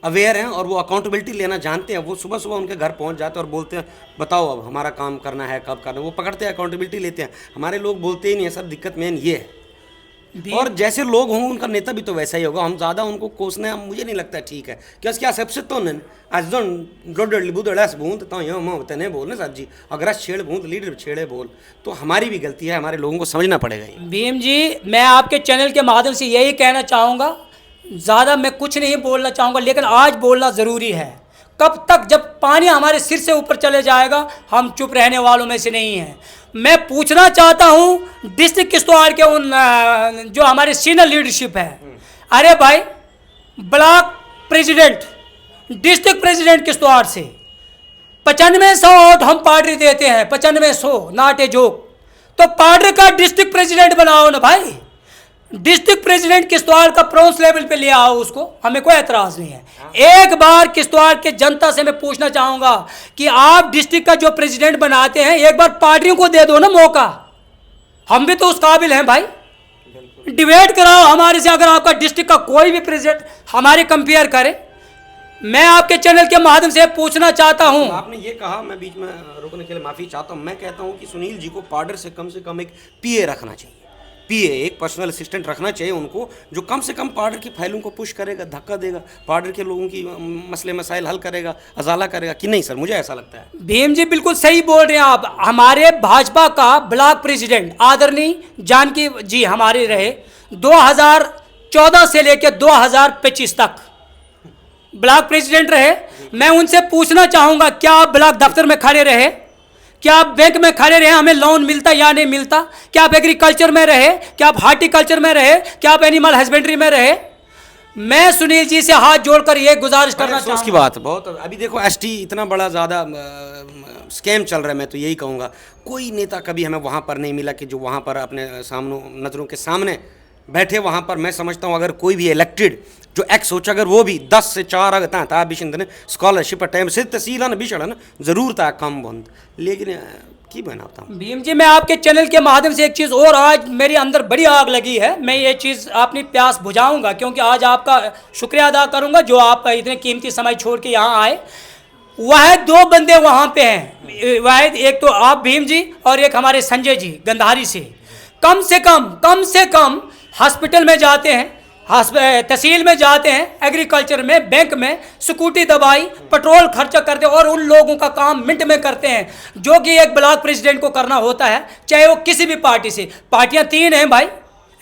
अवेयर हैं और वो अकाउंटेबिलिटी लेना जानते हैं। वो सुबह सुबह उनके घर पहुँच जाते हैं और बोलते हैं बताओ अब हमारा काम करना है, कब करना है। वो पकड़ते हैं, अकाउंटेबिलिटी लेते हैं। हमारे लोग बोलते ही नहीं है सर, दिक्कत मेन ये है। और जैसे लोग होंगे उनका नेता भी तो वैसा ही होगा। हम ज़्यादा उनको कोसने मुझे नहीं लगता ठीक है। क्या सबसे तो नहीं आज बुदड़स बूंद तो यो मोहते नहीं बोल सर जी, अगर छेड़ बूंद लीडर छेड़े बोल, तो हमारी भी गलती है, हमारे लोगों को समझना पड़ेगा। भीम जी, मैं आपके चैनल के माध्यम से यही कहना चाहूँगा, ज़्यादा मैं कुछ नहीं बोलना चाहूँगा, लेकिन आज बोलना ज़रूरी है। कब तक? जब पानी हमारे सिर से ऊपर चले जाएगा, हम चुप रहने वालों में से नहीं हैं। मैं पूछना चाहता हूं डिस्ट्रिक्ट किश्तवाड़ के उन जो हमारे सीनियर लीडरशिप है, अरे भाई block president, district president Kishtwar से 9500 वोट हम पार्टी देते हैं, 9500 नॉट ए जोक। तो पार्टी का डिस्ट्रिक्ट प्रेसिडेंट बनाओ ना भाई। डिस्ट्रिक्ट प्रेसिडेंट किश्तवाड़ का प्रोंस लेवल पे ले आओ उसको, हमें कोई एतराज़ नहीं है। एक बार किश्तवाड़ के जनता से मैं पूछना चाहूँगा कि आप डिस्ट्रिक्ट का जो प्रेसिडेंट बनाते हैं, एक बार पार्टियों को दे दो ना मौका। हम भी तो उस काबिल हैं भाई। डिबेट कराओ हमारे से, अगर आपका डिस्ट्रिक्ट का कोई भी प्रेसिडेंट हमारे कंपेयर करे। मैं आपके चैनल के माध्यम से पूछना चाहता हूं। आपने ये कहा, मैं बीच में रुकने के लिए माफ़ी चाहता हूं। मैं कहता हूं कि सुनील जी को पार्डर से कम एक PA रखना चाहिए। PA एक पर्सनल असिस्टेंट रखना चाहिए उनको, जो कम से कम पार्डर की फाइलों को पुश करेगा, धक्का देगा, पार्डर के लोगों की मसले मसाइल हल करेगा, अजाला करेगा। कि नहीं सर? मुझे ऐसा लगता है। भीम जी बिल्कुल सही बोल रहे हैं आप। हमारे भाजपा का ब्लॉक प्रेसिडेंट आदरणीय जानकी जी हमारे रहे 2014 से लेकर 2025 तक ब्लॉक प्रेसिडेंट रहे। मैं उनसे पूछना चाहूँगा, क्या आप ब्लॉक दफ्तर में खड़े रहे? क्या आप बैंक में खड़े रहे, हमें लोन मिलता या नहीं मिलता? क्या आप एग्रीकल्चर में रहे? क्या आप हार्टिकल्चर में रहे? क्या आप एनिमल हस्बेंड्री में रहे? मैं सुनील जी से हाथ जोड़कर ये गुजारिश करना अफसोस की चाहूँगा। बात बहुत, अभी देखो एसटी इतना बड़ा ज़्यादा स्कैम चल रहा है, मैं तो यही कहूँगा कोई नेता कभी हमें वहाँ पर नहीं मिला कि जो वहाँ पर अपने सामने नज़रों के सामने बैठे। वहाँ पर मैं समझता हूँ अगर कोई भी इलेक्टेड जो एक्स सोचा अगर वो भी 10 से 4 अगर था बिशंदने स्कॉलरशिप टाइम से तहसील बिछड़ा जरूर था कम बंद, लेकिन की बनाता हूँ। भीम जी, मैं आपके चैनल के माध्यम से एक चीज़ और, आज मेरे अंदर बड़ी आग लगी है, मैं ये चीज़ अपनी प्यास बुझाऊंगा, क्योंकि आज आपका शुक्रिया अदा करूंगा जो आप इतने कीमती समय छोड़ के यहाँ आए। वह 2 बंदे वहाँ पे हैं, वह एक तो आप भीम जी और एक हमारे संजय जी गंधारी से कम से कम हॉस्पिटल में जाते हैं, तहसील में जाते हैं, एग्रीकल्चर में, बैंक में स्कूटी दबाई पेट्रोल खर्चा करते हैं और उन लोगों का काम मिनट में करते हैं जो कि एक ब्लॉक प्रेसिडेंट को करना होता है, चाहे वो किसी भी पार्टी से। पार्टियां 3 हैं भाई,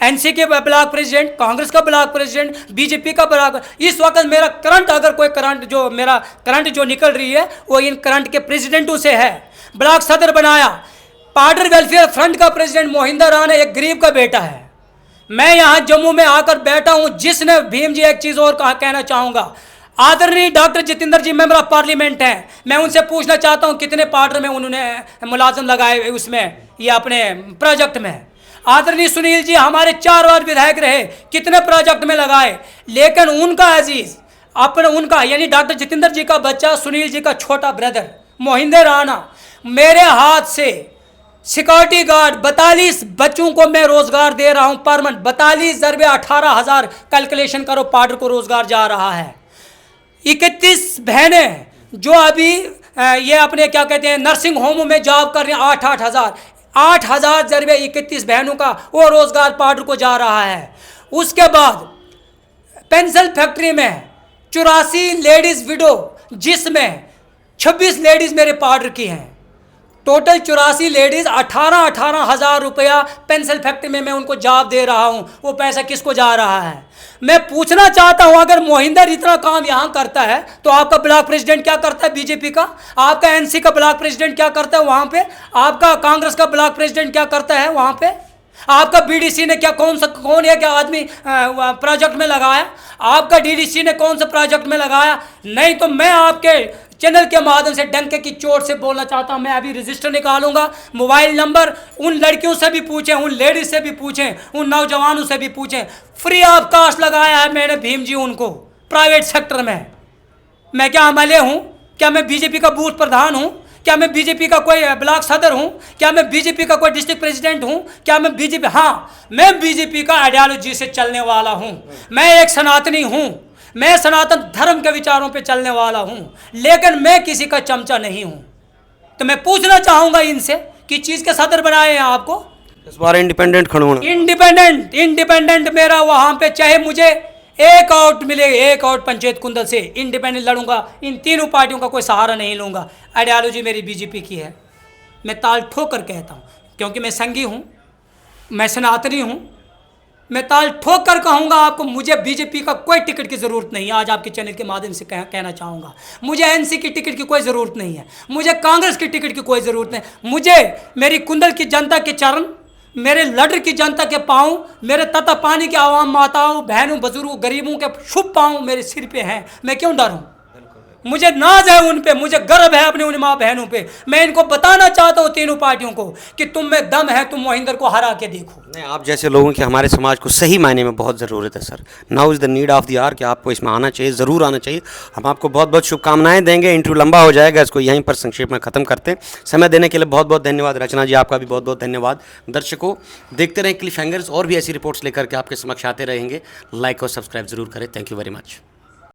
एनसी के ब्लॉक प्रेसिडेंट, कांग्रेस का ब्लॉक प्रेसिडेंट, बीजेपी का ब्लॉक। इस वक्त मेरा करंट, अगर कोई करंट जो निकल रही है वो इन करंट के प्रेसिडेंटों से है। ब्लॉक सदर बनाया, पार्डर वेलफेयर फ्रंट का प्रेसिडेंट मोहिंदर राणा एक गरीब का बेटा है। मैं यहाँ जम्मू में आकर बैठा हूँ, जिसने भीम जी एक चीज़ और कहना चाहूँगा, आदरणीय doctor Jitendra ji member of parliament हैं, मैं उनसे पूछना चाहता हूँ कितने पार्टर में उन्होंने मुलाजिम लगाए उसमें, ये अपने प्रोजेक्ट में। आदरणीय सुनील जी हमारे 4 बार विधायक रहे, कितने प्रोजेक्ट में लगाए, लेकिन उनका अजीज उनका यानी डॉक्टर जितेंद्र जी का बच्चा सुनील जी का छोटा ब्रदर मोहिंदर राणा मेरे हाथ से सिक्योरिटी गार्ड 42 बच्चों को मैं रोजगार दे रहा हूं परमानेंट। 42 × 18,000 कैलकुलेशन करो, पार्डर को रोजगार जा रहा है। 31 बहनें जो अभी ये अपने क्या कहते हैं नर्सिंग होम में जॉब कर रही हैं, 8,000 × 31 बहनों का वो रोजगार पार्डर को जा रहा है। उसके बाद पेंसिल फैक्ट्री में 84 लेडीज विडो, जिसमें 26 लेडीज मेरे पार्डर की हैं। टोटल 84 लेडीज, 18,000 रुपया पेंसिल फैक्ट्री में मैं उनको जॉब दे रहा हूं। वो पैसा किसको जा रहा है? मैं पूछना चाहता हूं, अगर मोहिंदर इतना काम यहां करता है तो आपका ब्लॉक प्रेसिडेंट क्या करता है बीजेपी का? आपका एनसी का ब्लॉक प्रेसिडेंट क्या करता है वहां पे? आपका कांग्रेस का ब्लॉक प्रेसिडेंट क्या करता है वहां पे? आपका बीडीसी ने कौन है क्या आदमी प्रोजेक्ट में लगाया? आपका डीडीसी ने कौन सा प्रोजेक्ट में लगाया? नहीं तो मैं आपके चैनल के माध्यम से डंके की चोट से बोलना चाहता हूं, मैं अभी रजिस्टर निकालूंगा, मोबाइल नंबर उन लड़कियों से भी पूछें, उन लेडीज से भी पूछें, उन नौजवानों से भी पूछें। फ्री ऑफ कास्ट लगाया है मैंने भीम जी उनको प्राइवेट सेक्टर में। मैं क्या एमएलए हूं? क्या मैं बीजेपी का बूथ प्रधान हूं? क्या मैं बीजेपी का कोई ब्लॉक सदर हूं? क्या मैं बीजेपी का कोई डिस्ट्रिक्ट प्रेसिडेंट हूं? क्या मैं बीजेपी, हाँ मैं बीजेपी का आइडियोलॉजी से चलने वाला हूं। मैं एक सनातनी हूं, मैं सनातन धर्म के विचारों पे चलने वाला हूं, लेकिन मैं किसी का चमचा नहीं हूं। तो मैं पूछना चाहूंगा इनसे कि चीज के सदर बनाए हैं आपको? इस बार इंडिपेंडेंट खड़ूंगा, इंडिपेंडेंट मेरा वहां पे, चाहे मुझे एक आउट मिले, एक आउट पंचायत कुंदल से इंडिपेंडेंट लड़ूंगा। इन तीनों पार्टियों का कोई सहारा नहीं लूंगा। आइडियोलॉजी मेरी बीजेपी की है, मैं ताल ठोक कर कहता हूं, क्योंकि मैं संघी हूं, मैं सनातनी हूं। मैं ताल ठोक कर कहूँगा आपको, मुझे बीजेपी का कोई टिकट की ज़रूरत नहीं है। आज आपके चैनल के माध्यम से कहना चाहूँगा, मुझे एनसी की टिकट की कोई ज़रूरत नहीं है, मुझे कांग्रेस की टिकट की कोई ज़रूरत नहीं। मुझे मेरी कुंदल की जनता के चरण, मेरे लडर की जनता के पाँव, मेरे तता पानी के आवाम माताओं बहनों बुजुर्गों गरीबों के शुभ पाँव मेरे सिर पे हैं। मैं क्यों डरूं? मुझे नाज है उन पे, मुझे गर्व है अपने उन माँ बहनों पे। मैं इनको बताना चाहता हूँ तीनों पार्टियों को कि तुम में दम है, तुम मोहिंदर को हरा के देखो। नहीं, आप जैसे लोगों की हमारे समाज को सही मायने में बहुत ज़रूरत है sir. Now is the need of the hour कि आपको इसमें आना चाहिए, ज़रूर आना चाहिए। हम आपको बहुत बहुत शुभकामनाएं देंगे। इंटरव्यू लंबा हो जाएगा, इसको यहीं पर संक्षेप में ख़त्म करते हैं। समय देने के लिए बहुत बहुत धन्यवाद। रचना जी आपका भी बहुत बहुत धन्यवाद। दर्शकों देखते रहें क्लिफ हैंगर्स, और भी ऐसी रिपोर्ट्स लेकर के आपके समक्ष आते रहेंगे। लाइक और सब्सक्राइब ज़रूर करें। Thank you very much.